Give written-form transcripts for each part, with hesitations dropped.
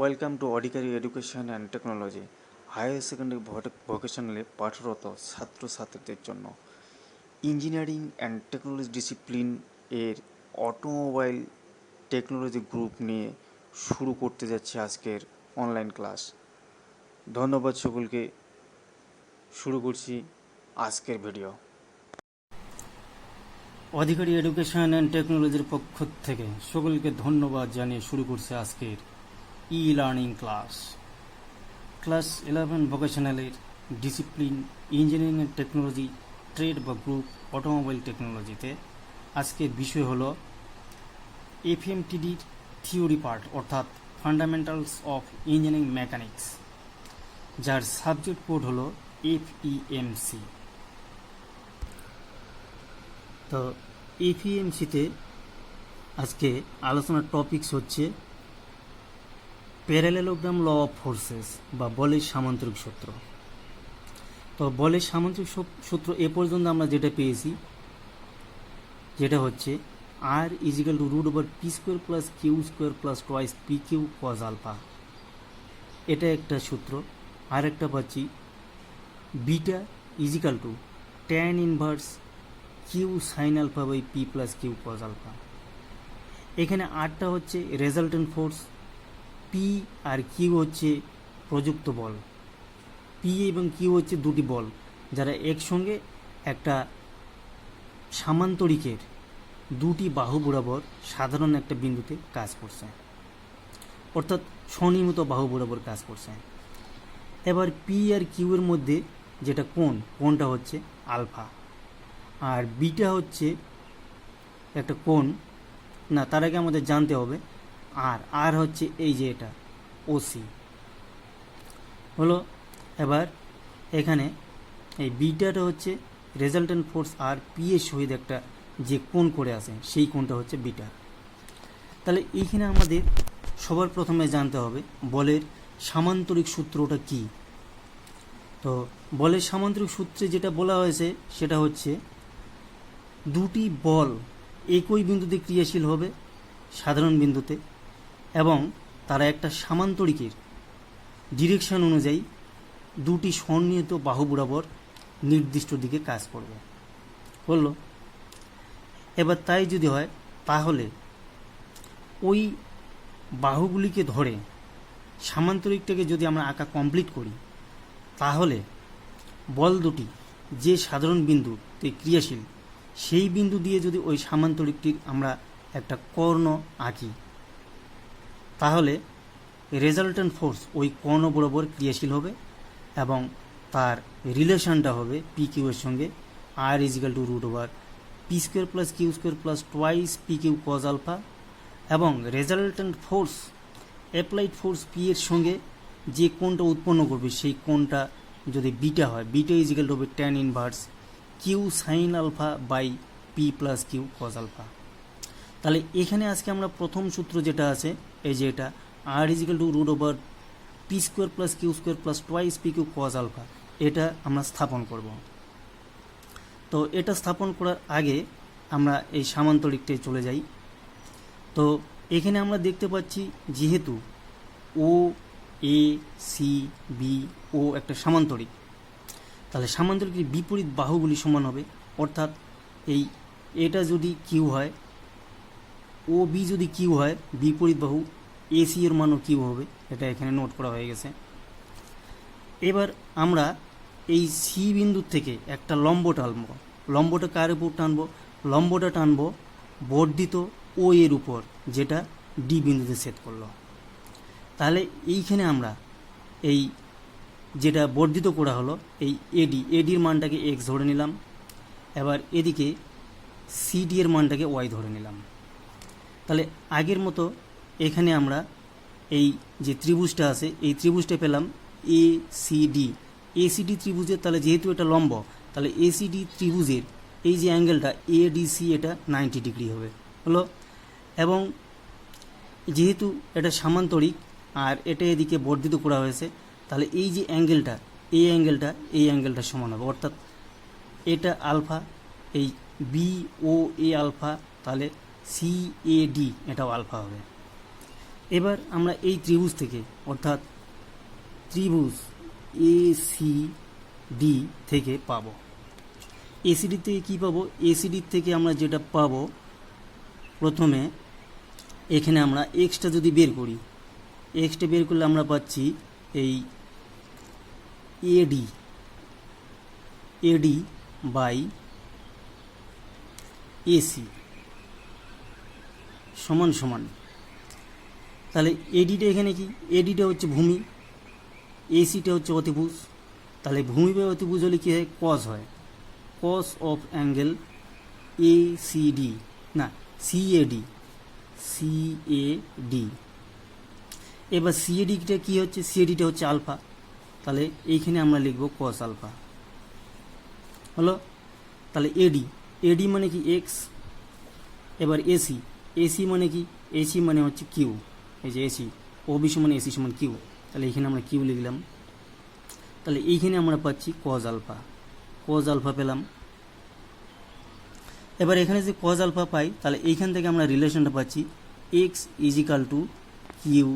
Welcome to Adhikari education and technology. Higher secondary ভোকেশনালে পাঠরত ছাত্রছাত্রীদের জন্য ইঞ্জিনিয়ারিং অ্যান্ড টেকনোলজি ডিসিপ্লিন এর অটোমোবাইল টেকনোলজি গ্রুপ নিয়ে শুরু করতে যাচ্ছে আজকের অনলাইন ক্লাস। ধন্যবাদ সকলকে। শুরু করছি আজকের ভিডিও। অধিকারী এডুকেশন অ্যান্ড টেকনোলজির পক্ষ থেকে সকলকে ধন্যবাদ জানিয়ে শুরু করছে আজকের ই লার্নিং ক্লাস 11 ভোকেশনালের discipline engineering and technology trade বা গ্রুপ অটোমোবাইল টেকনোলজিতে আজকের বিষয় হলো এফএমটিডির থিওরি পার্ট অর্থাৎ ফান্ডামেন্টালস অফ ইঞ্জিনিয়ারিং মেকানিক্স, যার সাবজেক্ট কোড হলো এফইএমসি। তো এফইএমসিতে আজকে আলোচনার টপিকস হচ্ছে প্যারালেলোগ্রাম ল অফ ফোর্সেস বা বলের সামান্তরিক সূত্র। তো বলের সামান্তরিক সূত্র এ পর্যন্ত আমরা যেটা পেয়েছি যেটা হচ্ছে R equal to root over P square plus Q square plus twice P Q cos alpha, এটা একটা সূত্র। আর একটা পাচ্ছি beta equal to tan inverse Q sine alpha by P plus Q cos alpha. এখানে আরটা হচ্ছে রেজাল্টেন্ট ফোর্স, পি আর কিউ হচ্ছে প্রযুক্ত বল। পি এবং কিউ হচ্ছে দুটি বল যারা একসঙ্গে একটা সামান্তরিকের দুটি বাহু বরাবর সাধারণ একটা বিন্দুতে কাজ করছে, অর্থাৎ স্বনির্মিত বাহু বরাবর কাজ করছে। এবার পি আর কিউ এর মধ্যে যেটা কোণটা হচ্ছে আলফা, আর বিটা হচ্ছে একটা কোণ। না, তার আগে আমাদের জানতে হবে আর হচ্ছে এই যে এটা ওসি হলো। এবার এখানে এই বিটাটা হচ্ছে রেজাল্টেন্ট ফোর্স আর পি এর সহিত একটা যে কোণ করে আছে সেই কোণটা হচ্ছে বিটা। তাহলে এইখানে আমাদের সবার প্রথমে জানতে হবে বলের সামান্তরিক সূত্রটা কি। তো বলের সামান্তরিক সূত্রে যেটা বলা হয়েছে সেটা হচ্ছে দুটি বল একই বিন্দুতে ক্রিয়াশীল হবে সাধারণ বিন্দুতে, এবং তারা একটা সামান্তরিকের ডিরেকশন অনুযায়ী দুটি সন্নিহিত বাহু বরাবর নির্দিষ্ট দিকে কাজ করবে বললো। এবার তাই যদি হয় তাহলে ওই বাহুগুলিকে ধরে সামান্তরিকটাকে যদি আমরা আঁকা কমপ্লিট করি তাহলে বল দুটি যে সাধারণ বিন্দুতে ক্রিয়াশীল সেই বিন্দু দিয়ে যদি ওই সামান্তরিকটির আমরা একটা কর্ণ আঁকি তাহলে রেজাল্টেন্ট ফোর্স ওই কর্ণ বরাবর ক্রিয়াশীল হবে এবং তার রিলেশনটা হবে পি কিউ এর সঙ্গে R equal to root over P square plus Q square plus twice P Q cos alpha, এবং resultant force applied force P এর সঙ্গে যে কোণটা উৎপন্ন করবে সেই কোণটা যদি বিটা হয়, বিটা ইজিক্যাল টু হবে tan inverse Q sine alpha by P plus Q cos alpha. তাহলে এখানে আজকে আমরা প্রথম সূত্র যেটা আছে এই যে এটা R equal to root over P square plus Q square plus twice P Q cos alpha, এটা আমরা স্থাপন করব। তো এটা স্থাপন করার আগে আমরা এই সামান্তরিকটায় চলে যাই। তো এখানে আমরা দেখতে পাচ্ছি যেহেতু ও এ সি বি ও একটা সামান্তরিক, তাহলে সামান্তরিকের বিপরীত বাহুগুলি সমান হবে, অর্থাৎ এই এটা যদি কিউ হয় ও বি যদি কিউ হয় বিপরীত বাহু এসি এর মানও কিউ হবে, এটা এখানে নোট করা হয়ে গেছে। এবার আমরা এই সি বিন্দুর থেকে একটা লম্ব টানবো। লম্বটা কার উপর টানবো? লম্বটা টানবো বর্ধিত ও এর উপর, যেটা ডি বিন্দুতে সেট করলো। তাহলে এইখানে আমরা এই যেটা বর্ধিত করা হলো এই এডির মানটাকে এক্স ধরে নিলাম, এবার এদিকে সিডি এর মানটাকে ওয়াই ধরে নিলাম। তাহলে আগের মতো এখানে আমরা এই যে ত্রিভুজটা আছে এই ত্রিভুজটা পেলাম এসিডি ত্রিভুজের। তাহলে যেহেতু এটা লম্ব তাহলে এসিডি ত্রিভুজের এই যে অ্যাঙ্গেলটা এডিসি এটা 90 ডিগ্রি হবে হলো। এবং যেহেতু এটা সামান্তরিক আর এটা এদিকে বর্ধিত করা হয়েছে তাহলে এই যে অ্যাঙ্গেলটা এই অ্যাঙ্গেলটা সমান হবে, অর্থাৎ এটা আলফা, এই বি ও এ আলফা, তাহলে সি এ ডি এটাও আলফা হবে। এবার আমরা এই ত্রিভুজ থেকে অর্থাৎ ত্রিভুজ এ সি ডি থেকে পাবো। এসিডি থেকে কী পাবো? এসিডি থেকে আমরা যেটা পাবো, প্রথমে এখানে আমরা এক্সটা যদি বের করি, এক্সটা বের করলে আমরা পাচ্ছি এই এডি এডি বাই এসি সমান সমান, তাহলে এডিটা এখানে কি? এডিটা হচ্ছে ভূমি, এসিটা হচ্ছে অতিভুজ। তাহলে ভূমি বা অতিভুজ হলে কী হয়? কস হয়, cos of angle A C D, না সিএডি, সিএডি। এবার সিএডিটা কী হচ্ছে? সিএডিটা হচ্ছে আলফা, তাহলে এইখানে আমরা লিখব কস আলফা। হলো? তাহলে এডি, এডি মানে কি? এক্স। এবার এসি, এসি মানে কি? এসি মানে হচ্ছে কিউ, এই যে এসি, ওবি সমান এসি সমান কিউ, তাহলে এইখানে আমরা কিউ লিখলাম। তাহলে এইখানে আমরা পাচ্ছি কজ আলফা, কজ আলফা পেলাম। এবার এখানে যে কজ আলফা পাই, তাহলে এইখান থেকে আমরা রিলেশনটা পাচ্ছি x equal to Q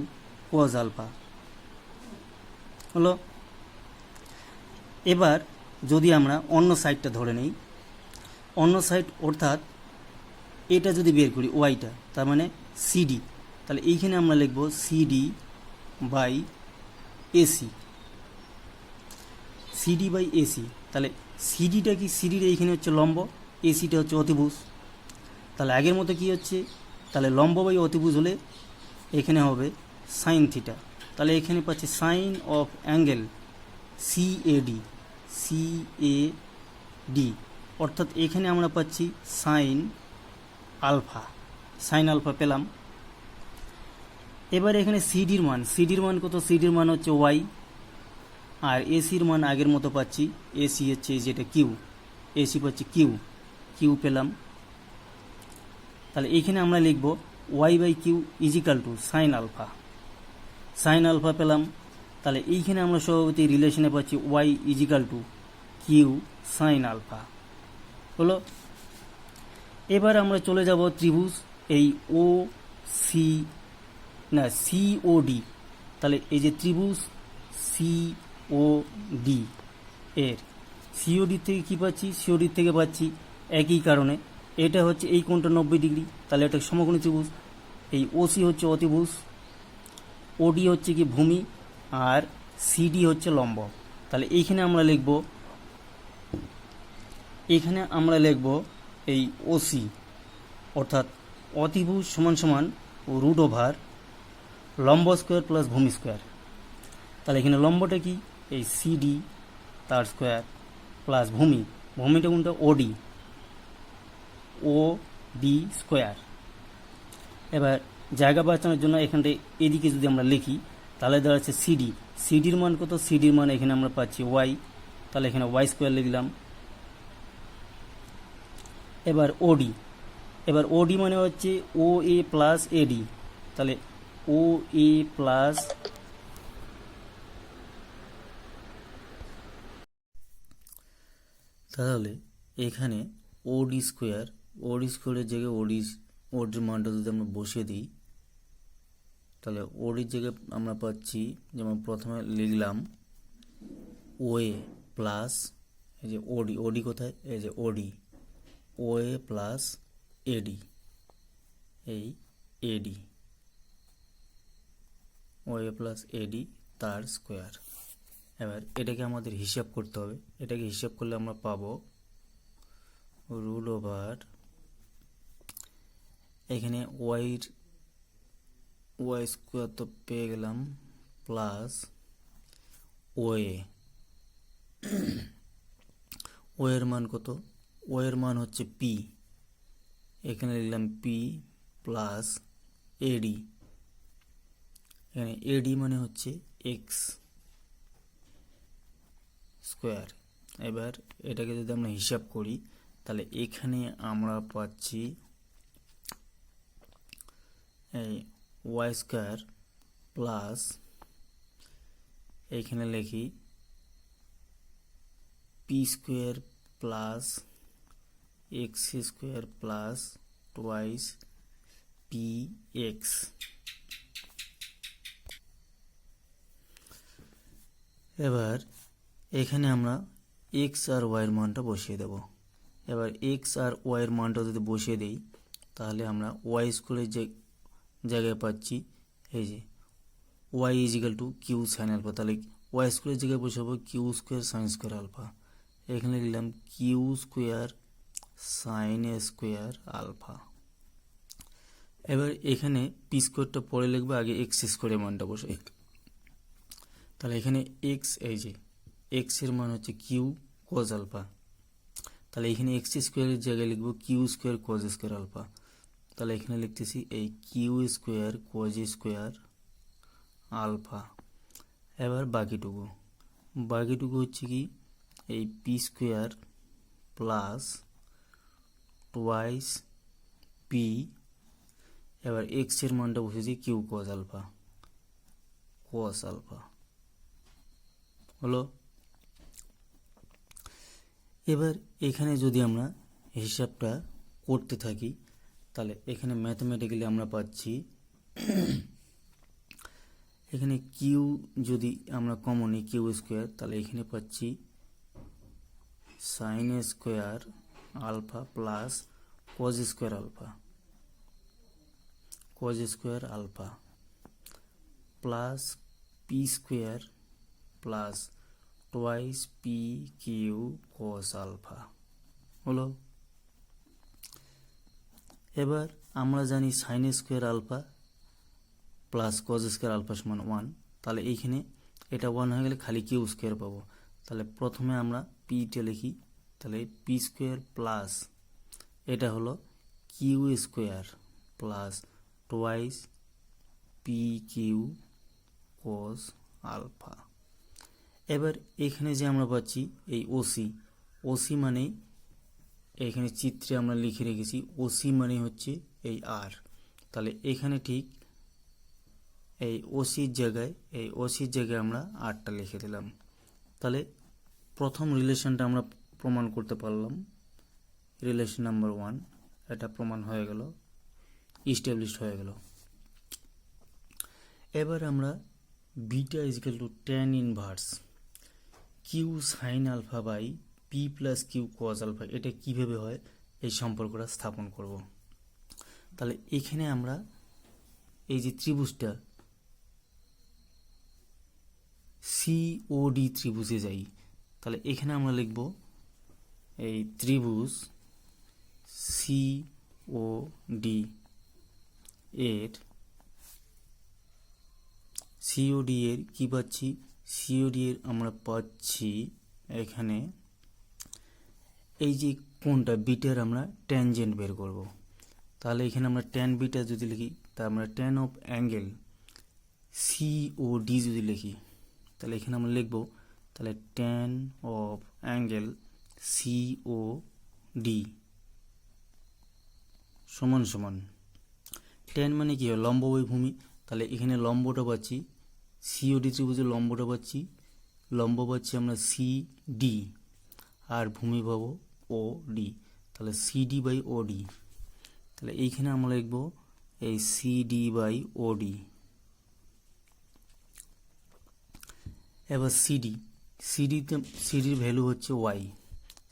cos alpha. হলো? এবার যদি আমরা অন্য সাইডটা ধরে নেই, অন্য সাইড অর্থাৎ এটা যদি বের করি ওয়াইটা, তার মানে সিডি, তাহলে এইখানে আমরা লিখব CD by AC, CD by AC. তাহলে সিডিটা কি? সিডিটা এইখানে হচ্ছে লম্ব, এসিটা হচ্ছে অতিভুজ। তাহলে আগের মতো কি হচ্ছে? তাহলে লম্ব বাই অতিভুজ হলে এখানে হবে সাইন থিটা, তাহলে এখানে পাচ্ছি sine of angle CAD, CAD, অর্থাৎ এখানে আমরা পাচ্ছি সাইন আলফা, সাইন আলফা পেলাম। এবার এখানে সিডির মান, সিডির মান কত? সিডির মান হচ্ছে ওয়াই, আর এসির মান আগের মতো পাচ্ছি, এসি হচ্ছে যেটা কিউ, এসি পাচ্ছি কিউ, কিউ পেলাম। তাহলে এইখানে আমরা লিখব Y by Q equal to sine alpha, sine alpha পেলাম। তাহলে এইখানে আমরা স্বভাবতই রিলেশনে পাচ্ছি Y equal to Q sine alpha. হলো? এবার আমরা চলে যাব ত্রিভুজ এই ও সি, না সিওডি, তাহলে এই যে ত্রিভুজ সিওডি এর, সিওডি থেকে কি পাচ্ছি? সিওডি থেকে পাচ্ছি একই কারণে, এটা হচ্ছে এই কোণটা 90 ডিগ্রি, তাহলে এটা সমকোণী ত্রিভুজ। এই ওসি হচ্ছে অতিভুজ, ওডি হচ্ছে কি ভূমি, আর সিডি হচ্ছে লম্ব। তাহলে এইখানে আমরা লিখব এই ওসি অর্থাৎ অতিভুজ সমান সমান রুট ওভার লম্ব স্কোয়ার প্লাস ভূমি স্কোয়ার। তাহলে এখানে লম্বটা কি? এই সিডি তার স্কোয়ার প্লাস ভূমি, ভূমিটা কোনটা? ওডি, ও ডি স্কোয়ার। এবার জায়গা বাঁচানোর জন্য এখানটা এদিকে যদি আমরা লিখি, তাহলে দাঁড়াচ্ছে সিডি, সিডির মান কত? সিডির মান এখানে আমরা পাচ্ছি ওয়াই, তাহলে এখানে ওয়াই স্কোয়ার লিখলাম। এবার ওডি, এবার ওডি মানে হচ্ছে ও এ প্লাস এডি, তাহলে ও এ প্লাস, তাহলে এখানে ওডি স্কোয়ার, ওডি স্কোয়ারের জায়গায় ওডির মানটা যদি আমরা বসিয়ে দিই, তাহলে ওডির জায়গায় আমরা পাচ্ছি, যেমন প্রথমে লিখলাম ওএ প্লাস, এই যে ওডি, ওডি কোথায়? এই যে ওডি, ওএ প্লাস এডি, এই এডি, ওএ প্লাস এডি তার স্কোয়ার। এবার এটাকে আমাদের হিসাব করতে হবে, এটাকে হিসাব করলে আমরা পাবো রুট ওভার, এখানে ওয়াই স্কোয়ার তো পেয়ে গেলাম, প্লাস ওএ, ওয়ের মান কত? ওয়ের মান হচ্ছে পি, এখানে লিখলাম পি প্লাস এডি, এখানে এডি মানে হচ্ছে এক্স স্কোয়ার। এবার এটাকে যদি আমরা হিসাব করি, তাহলে এখানে আমরা পাচ্ছি এই ওয়াই স্কোয়ার প্লাস, এইখানে লিখি P square plus x square plus twice P x এবার এখানে আমরা এক্স আর ওয়াইয়ের মানটা বসিয়ে দেব। এবার এক্স আর ওয়াইয়ের মানটা যদি বসিয়ে দিই তাহলে আমরা ওয়াই স্কোয়ারের যে জায়গায় পাচ্ছি এই যে Y equal to Q sine alpha, তাহলে ওয়াই স্কোয়ারের জায়গায় বসাবো Q square sine square alpha. এখানে লিখলাম Q square sine square alpha. এবার এখানে পি স্কোয়ারটা পরে লিখবো, আগে এক্স স্কোয়ারের মানটা বসাই। তাহলে এখানে এক্স, এই যে এক্সের মান হচ্ছে কিউ কজ আলফা, তাহলে এখানে এক্স স্কোয়ারের জায়গায় লিখবো Q square cos square alpha. তাহলে এখানে লিখতেছি এই Q square cos square alpha. এবার বাকিটুকু হচ্ছে কি এই P square plus twice P, এবার এক্সের মানটা বসেছি কিউ কজ আলফা হলো। এবার এখানে যদি আমরা হিসাবটা করতে থাকি তাহলে এখানে ম্যাথমেটিক্যালি আমরা পাচ্ছি এখানে কিউ যদি আমরা কমন নিই কিউ স্কোয়ার, তাহলে এখানে পাচ্ছি sine square alpha plus cos square alpha plus P square plus twice P Q cos alpha হলো। এবার আমরা জানি sine square alpha plus cos square alpha সমান 1, তাহলে এইখানে এটা 1 হয়ে গেলে খালি কিউ স্কোয়ার পাবো। তাহলে প্রথমে আমরা পিটা লিখি, তাহলে পি স্কোয়ার প্লাস এটা হলো Q square plus twice P Q cos alpha. এবার এখানে যে আমরা পাচ্ছি এই ওসি মানে এখানে চিত্রে আমরা লিখে রেখেছি ওসি মানে হচ্ছে এই আর, তাহলে এখানে ঠিক এই ওসির জায়গায় আমরা আরটা লিখে দিলাম। তাহলে প্রথম রিলেশনটা আমরা প্রমাণ করতে পারলাম, রিলেশন নাম্বার 1 এটা প্রমাণ হয়ে গেল, ইস্টাবলিশড হয়ে গেল। এবার আমরা beta equal to tan inverse Q sine alpha by P plus Q cos alpha, এটা কিভাবে হয় এই সম্পর্কটা স্থাপন করব। তাহলে এখানে আমরা এই যে ত্রিভুজটা সিওডি ত্রিভুজে যাই, তাহলে এখানে আমরা লিখব এই ত্রিভুজ সিওডি এর কি পাচ্ছি, সিওডি এর আমরা পাচ্ছি এখানে এই যে কোনটা বিটার আমরা ট্যানজেন্ট বের করব। তাহলে এখানে আমরা ট্যান বিটা যদি লিখি, তা আমরা ট্যান অফ অ্যাঙ্গেল সিওডি যদি লিখি, তাহলে এখানে আমরা লিখব তাহলে ট্যান অফ অ্যাঙ্গেল সিওডি সমান সমান ট্যান মানে কি হয় লম্ব বাই ভূমি, তাহলে এখানে লম্বটা পাচ্ছি সিওডি ত্রিভুজের লম্ব পাচ্ছি আমরা সিডি আর ভূমি পাবো ওডি, তাহলে সিডি বাই ওডি। তাহলে এইখানে আমরা লিখব এই সিডি বাই ওডি। এবার সিডির ভ্যালু হচ্ছে ওয়াই,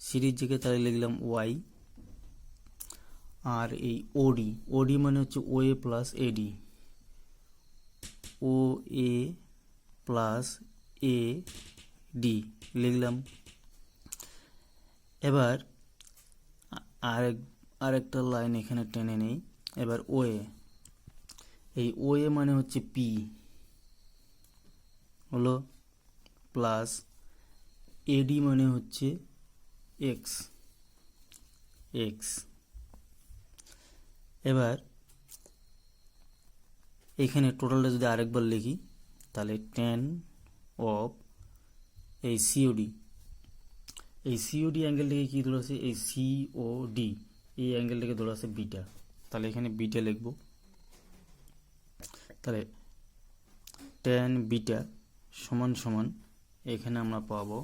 সিডির জায়গায় তাহলে লিখলাম ওয়াই, আর এই ওডি মানে হচ্ছে OA plus AD, O A plus A D লিখলাম। এবার আরেকটা লাইন এখানে টেনে নেই, এবার এই ওএ মানে হচ্ছে পি হলো প্লাস এডি মানে হচ্ছে এক্স। এবার এখানে টোটালটা যদি আরেকবার লিখি তাহলে ট্যান অফ এই সিওডি অ্যাঙ্গেলটাকে কি ধরে আছে এই সিওডি এই অ্যাঙ্গেলটাকে ধরে আছে বিটা, তাহলে এখানে বিটা লিখব। তাহলে ট্যান বিটা সমান সমান এখানে আমরা পাবো,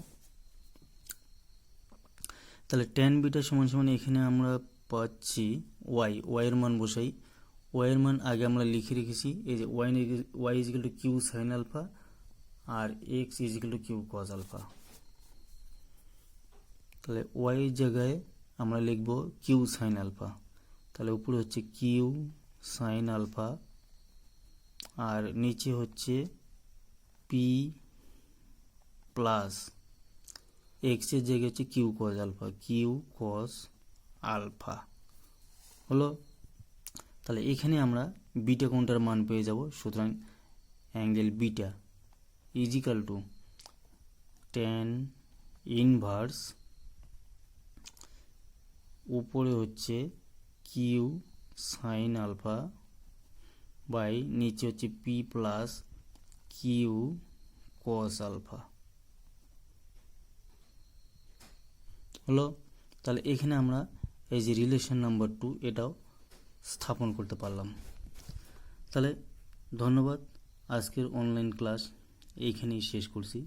তাহলে ট্যান বিটা সমান সমান এখানে আমরা পাচ্ছি ওয়াইয়ের মান বসাই, ওয়াইয়ের মান আগে আমরা লিখে রেখেছি এই যে Y equal to Q sine alpha আর X equal to Q cos alpha. তাহলে ওয়াই এর জায়গায় আমরা লিখব কিউ সাইন আলফা। তাহলে উপরে হচ্ছে কিউ সাইন আলফা আর নিচে হচ্ছে পি প্লাস এক্স এর জায়গায় হচ্ছে Q cos alpha, Q cos alpha হলো। তাহলে এখানে আমরা বিটা কোণটার মান পেয়ে যাব। সুতরাং angle beta equal to tan inverse উপরে হচ্ছে কিউ সাইন আলফা বাই নিচে হচ্ছে P plus Q cos alpha হলো। তাহলে এখানে আমরা এই যে রিলেশন নাম্বার 2 এটাও স্থাপন করতে পারলাম। তাহলে ধন্যবাদ। আজকের অনলাইন ক্লাস এইখানেই শেষ করছি।